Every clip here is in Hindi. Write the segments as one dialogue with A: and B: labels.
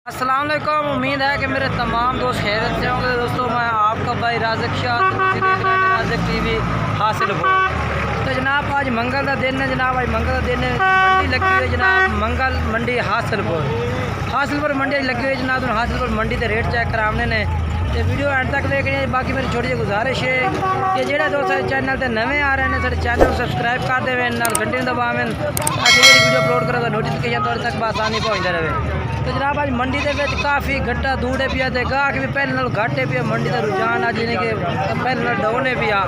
A: अस्सलाम वालेकुम। उम्मीद है कि मेरे तमाम दोस्त खैरियत से होंगे। दोस्तों मैं आपका भाई राज़िक शाह राज़िक टीवी हासिल हो। तो जनाब आज मंगल का दिन है। जनाब आज मंगल का दिन है, मंडी लगी हुई है जनाब, मंगल मंडी हासिलपुर मंडी लगी हुई है जनाब। तो हासिलपुर मंडी के रेट चेक कराने ने तो वीडियो एंड तक देखने। बाकी मेरी छोटी जी गुजारिश है कि जो दोस्त चैनल पर नवे आ रहे हैं सारे चैनल सब्सक्राइब कर देवे, घंटे दबावें ताकि वीडियो अपलोड करो तो नोटिफिकेशन तुहाडे तक आसानी पहुँचता रहे। तो जनाब आज मंडी के काफ़ी घट्टा दूड़े पिया तो गाहक भी पहले नाल घाटे पिया। मंडी का रुझान आज यानी कि पहले नाल डाउन पिया।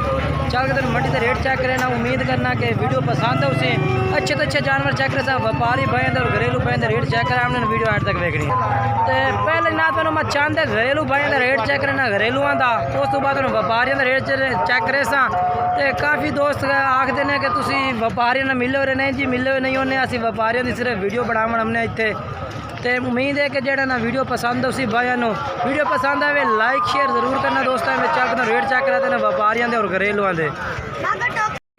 A: चल के मंडी के रेट चेक करें ना। उम्मीद करना कि वीडियो पसंद है उसे अच्छे तो अच्छे जानवर चेक करें। व्यापारी भाई और घरेलू भाई रेट चेक करें, हमने वीडियो एंड तक देखनी। तो पहले ना तो मैं चाहते घरेलू भाई का रेट चेक करना घरेलुआ का, उस तो बाद व्यापारियों का रेट चेक करे सा। तो काफ़ी दोस्त आखते हैं कि तुम व्यापारियों ने मिले हो नहीं जी, मिले नहीं होने असं व्यापारियों की सिर्फ वीडियो बनावन हमने इतने। तो उम्मीद है कि जेड़ा ना वीडियो पसंद है उसी भाइयों को वीडियो पसंद आए लाइक शेयर जरूर करना। दोस्तों में चल के रेट चेक कराते हैं व्यापारियों के और घरेलुआ के।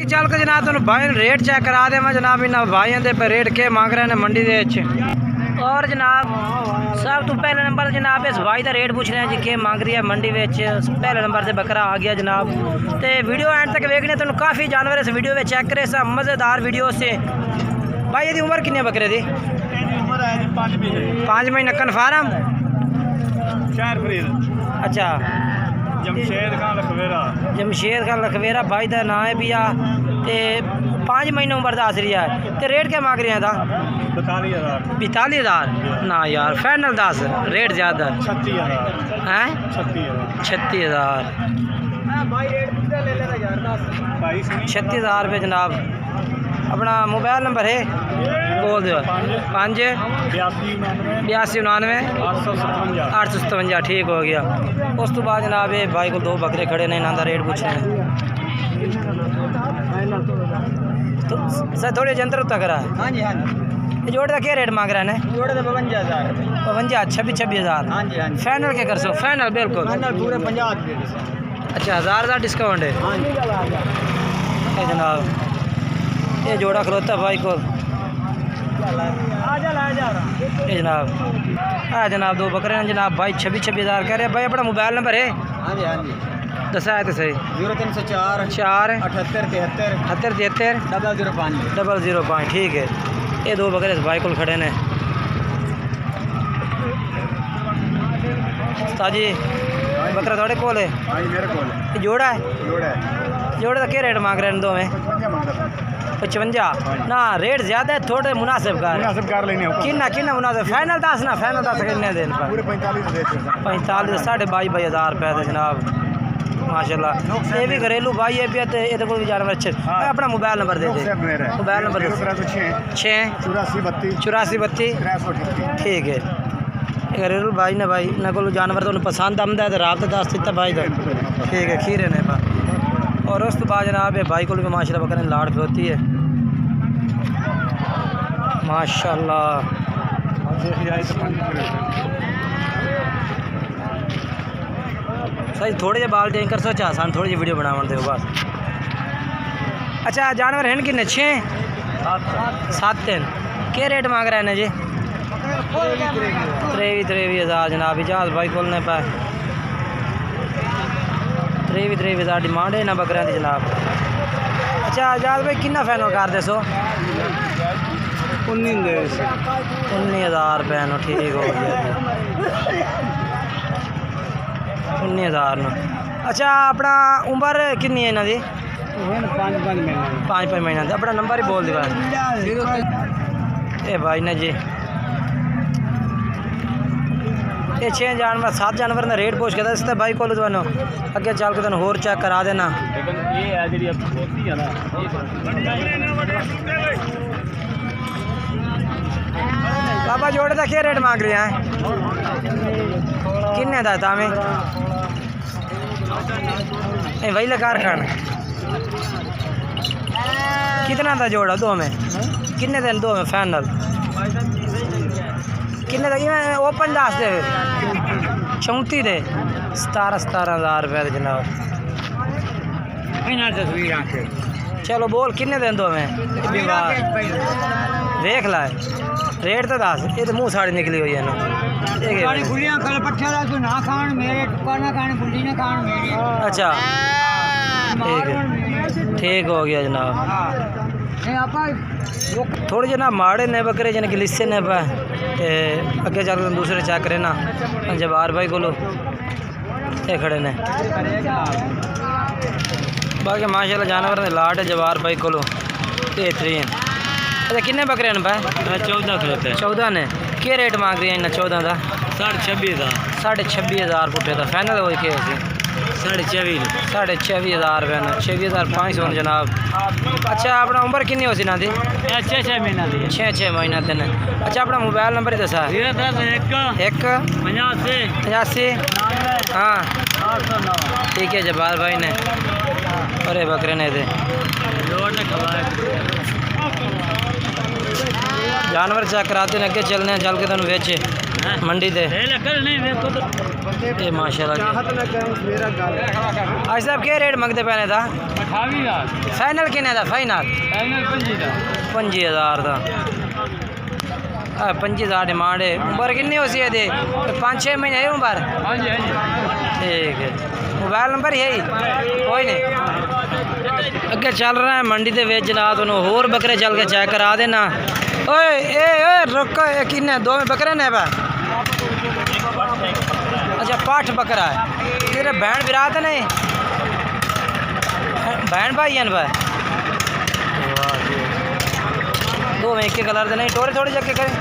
A: चल के जनाब तुम भाई रेट चेक करा दे मैं जनाब इन्होंने भाइयों के रेट के मांग रहे हैं मंडी के। और जनाब सब तो पहले नंबर जनाब इस भाई का रेट पूछ रहे हैं जी के मांग रही है मंडी में। पहले नंबर से बकरा आ गया जनाब। तो वीडियो एंड तक देखने तुम काफ़ी जानवर इस वीडियो में चेक करे सब मज़ेदार वीडियो से। भाई ये उम्र कितनी बकरे की? 5 महीने कन्फर्म। अच्छा जमशेद खान लखवेरा भाई का नाम है भैया। तो 5 महीने उम्र दस रही है। तो रेट क्या मांग रहे हैं? 42,000 ना यार फाइनल 10 रेट ज़्यादा है। 36,000 36,000 रुपये जनाब। अपना मोबाइल नंबर है बोल दो 5 82 99 857। ठीक हो गया। उस तो बाद जनाब ये भाई को 2 बकरे खड़े ने, इन्हों का रेट पूछ रहे हैं। तो सर थोड़े जंतर उत्ता करा है। हाँ जी हाँ जी। जोड़े का क्या रेट मांग रहे हैं? जोड़े का 52,000 26,000। हाँ जी हाँ जी। फाइनल क्या कर सो? फाइनल बिल्कुल पूरे 50। अच्छा 1000 डिस्काउंट है। हाँ जी जनाब। ये जोड़ा खलोता भाई को जनाब। हाँ जनाब 2 बकरे हैं जनाब। भाई 26,000 कह रहे हैं। भाई अपना मोबाइल नंबर है? हाँ जी हाँ जी दसा है तो सही 0304 4 78 73 005। ठीक है। ये 2 बकरे भाई को खड़े ने। ताजी बकरा थोड़े कोल है? ये जोड़ा है। जोड़े का क्या रेट मांग रहे हैं? 2 में 55 ना रेट ज़्यादा है, थोड़े मुनासिब कर लेने किन्ना मुनासिब। फाइनल 10 ना फाइनल 10 कितने दिन पर? 45 22,000 रुपये थे जनाब माशाल्लाह। ये भी घरेलू भाई है भी। तो कोई भी जानवर अच्छे। अपना मोबाइल नंबर दे दे। Mobile number 6 84 32। ठीक है। घरेलू भाई ने भाई इन्होंने को जानवर तो पसंद आमदा है तो रात 10 दिता भाई का। ठीक है खीरे ने बा। और उस तो बाद जनाब ये भाई को भी माशाल्लाह बकरे लाड़ खलोती है माशाल्लाह। सही थोड़े जे बाल चेंज कर सो चाह सान थोड़ी जी वीडियो बनावन दे बस। अच्छा जानवर हैं किन्ने? 6 7 क्या रेट मांग रहे हैं जी? 23,000 जनाब। इजाज भाई खोलने पाए 23,000 डिमांड है ना बकरियां की जनाब। अच्छा इजाज भाई कितना फाइनल कर दे सो? 19,000 रुपये नो। ठीक हो गया 19,000 नो। अच्छा अपना उम्र कितनी है इन्हों की? 5 महीना। अपना नंबर ही बोल दे ए भाई ने जी। ये 6 जानवर 7 जानवर ने रेट पूछ के दसते भाई को अगे चल के तुम होर चेक करा देना। बाबा जोड़े का क्या रेट मांग रहे हैं? किन्ने का था में वही लकार खान कितना था जोड़ा? 2 में किन्ने दिन? 2 में फाइनल किन्ने तक? ओपन 10 दे 34 दे 17,000 रुपये जनाब। चलो बोल किन्ने दिन 2 में? देख ला रेट तो दस, ये तो मुँह साड़ी निकली हुई है ना।
B: बुलियां कल पट्ठे दा तू ना खान मेरे टुक्का ना खान बुली ना खान मेरे।
A: अच्छा ठीक हो गया जनाब। थोड़े जनाब माड़े ने बकरे जिनके लिस्से ने पे अगे चल दूसरे चेक करे ना जवार भाई को ये खड़े ने। बाकी माशाल्लाह जानवर ने लाट है जवार भाई को बेहतरीन। अच्छा किन्ने बकरे ने पे?
C: 14 खड़ोते हैं।
A: 14 ने क्या रेट मांग रही है इन्हें? 14 का
C: 26,000।
A: 26,500 पुटे का फाइनल हो गया? 24,500 रुपये ना 26,500 जनाब। अच्छा अपना उम्र कितनी हो सी ना दी?
C: 6 महीना दी।
A: 6 महीना दिन। अच्छा अपना मोबाइल नंबर ही दसा। 1 85 हाँ ठीक है जबार भाई ने अरे बकरे ने दे जानवर चेक कराते हैं अगे चलने चल के तुम बेचे मंडी दे। ये माशाल्लाह आज साहब क्या रेट मंगते पैने था? फाइनल किन्ने था? फाइनल 25,000 का 25,000 डिमांड है। उम्र कितनी हो सी है? 5-6 महीने है उम्र। ठीक है मोबाइल नंबर यही कोई नहीं। अगे चल रहा है मंडी के बेच जनाब तुम होर बकरे चल के चेक करा देना। ओए ए रुक किन्ने दो में बकरे ने बा? अच्छा पाठ बकरा है तेरे बहन बिरात नहीं बहन भाई है भाई? दो में एक के कलर दे नहीं टोरे थोड़ी जगह करें।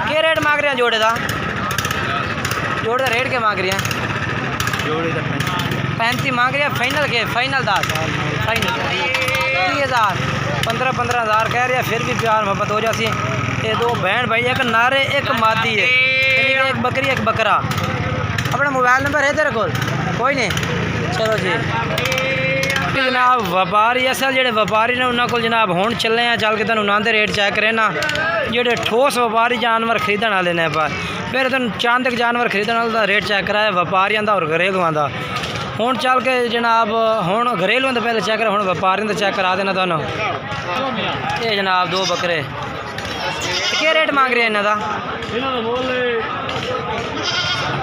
A: क्या रेट मांग रहे हैं जोड़े का? जोड़े का रेट क्या मांग रहे हैं?
C: जोड़े का
A: 35 मांग रहे हैं। फाइनल के? फाइनल 10 फाइनल 30,000 15,000 कह रहे हैं। फिर भी प्यार मोहब्बत हो जाती है। ये दो बहन भाई एक नारे एक मादी है यानी एक बकरी एक बकरा। अपना मोबाइल नंबर है तेरे को? कोई नहीं चलो जी जनाब व्यापारी असल जो व्यापारी ने उन्होंने को जनाब हुण चले हैं चल के तुम उन्होंने रेट चेक करे ना। जोड़े ठोस व्यापारी जानवर खरीदने वाले ने पर फिर तुम चांद तक जानवर खरीदने वाले का रेट चेक कराया व्यापारियों का और घरेलुओं का। हुण चल के जनाब हुण घरेलुओं का पहले चेक करा हुण व्यापारियों का चेक करा देना तुहानू। ये जनाब दो बकरे क्या रेट मांग रहे हैं इन्हों का?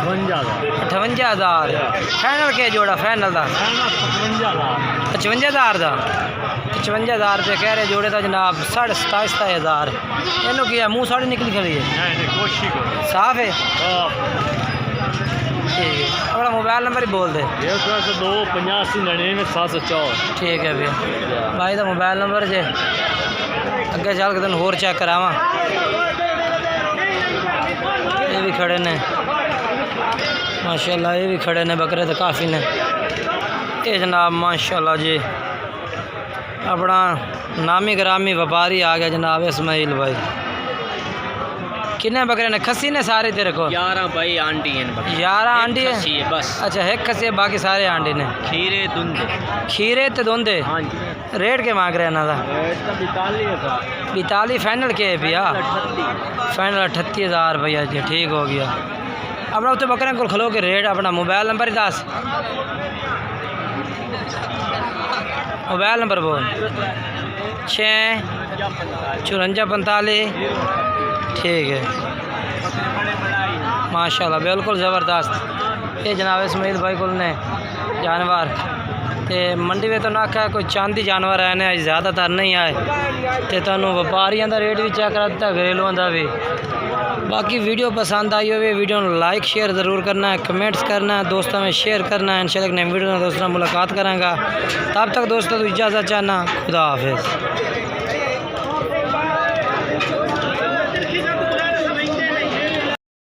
A: 58,000 फाइनल के जोड़ा? फाइनल का 55,000 का 55,000 रुपये कह रहे जोड़े का जनाब। 27,500 इनू क्या मुँह साड़ी निकली खड़ी है? साफ है ठीक है। अपना मोबाइल नंबर ही बोल दे।
C: 28599
A: ठीक है भैया भाई का मोबाइल नंबर जे अगे चल के तुम होर चेक करावा। ये भी खड़े ने माशाल्लाह ये भी खड़े ने बकरे तो काफ़ी ने। ये जनाब माशाल्लाह जी अपना नामी ग्रामी व्यापारी आ गया जनाब इस्माइल भाई। कितने बकरे ने? खसी ने सारे तेरे को?
C: 11 भाई आंटी हैं।
A: 11 आंटी है
C: बस।
A: अच्छा एक खसी है बाकी सारे आंटी ने?
C: खीरे दुंदे।
A: खीरे तो दोंदे।
C: हाँ जी
A: रेट के मांग रहे हैं ना? 42 फाइनल के है भैया? फाइनल 38,000 भैया जी ठीक हो गया। अपना उत्ते बकरे को खलो के रेट अपना मोबाइल नंबर ही दस। मोबाइल नंबर बोल। 6 54 45 ठीक है माशाल्लाह बिल्कुल ज़बरदस्त। ये जनाब इस्माइल भाई को ने जानवर ते मंडी में तो ना आख्या कोई चांदी जानवर आए ने ज़्यादातर नहीं आए तो तुहानू व्यापारियों का रेट भी चेक करा दिता घरेलुओं का भी। बाकी वीडियो पसंद आई हो वीडियो लाइक शेयर ज़रूर करना है कमेंट्स करना है दोस्तों में शेयर करना है। इंशाल्लाह नई वीडियो में दोस्तों मुलाकात करांगा तब तक दोस्तों तो इजाज़त चाहना खुदा हाफिज़।